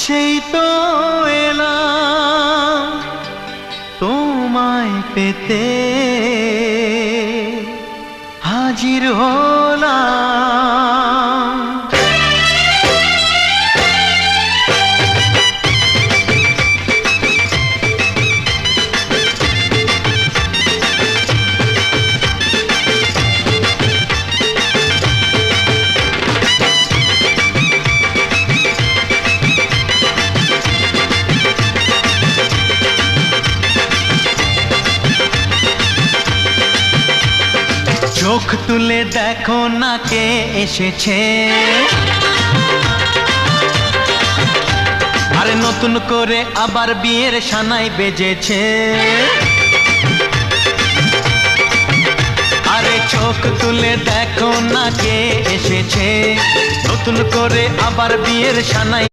সেই তো এলাম তোমায় পেতে, হাজির হলাম। চোখ তুলে দেখো না কে এসেছে, আরে নতুন করে আবার বিয়ের সানাই বেজেছে। আরে চোখ তুলে দেখো না কে এসেছে, নতুন করে আবার বিয়ের সানাই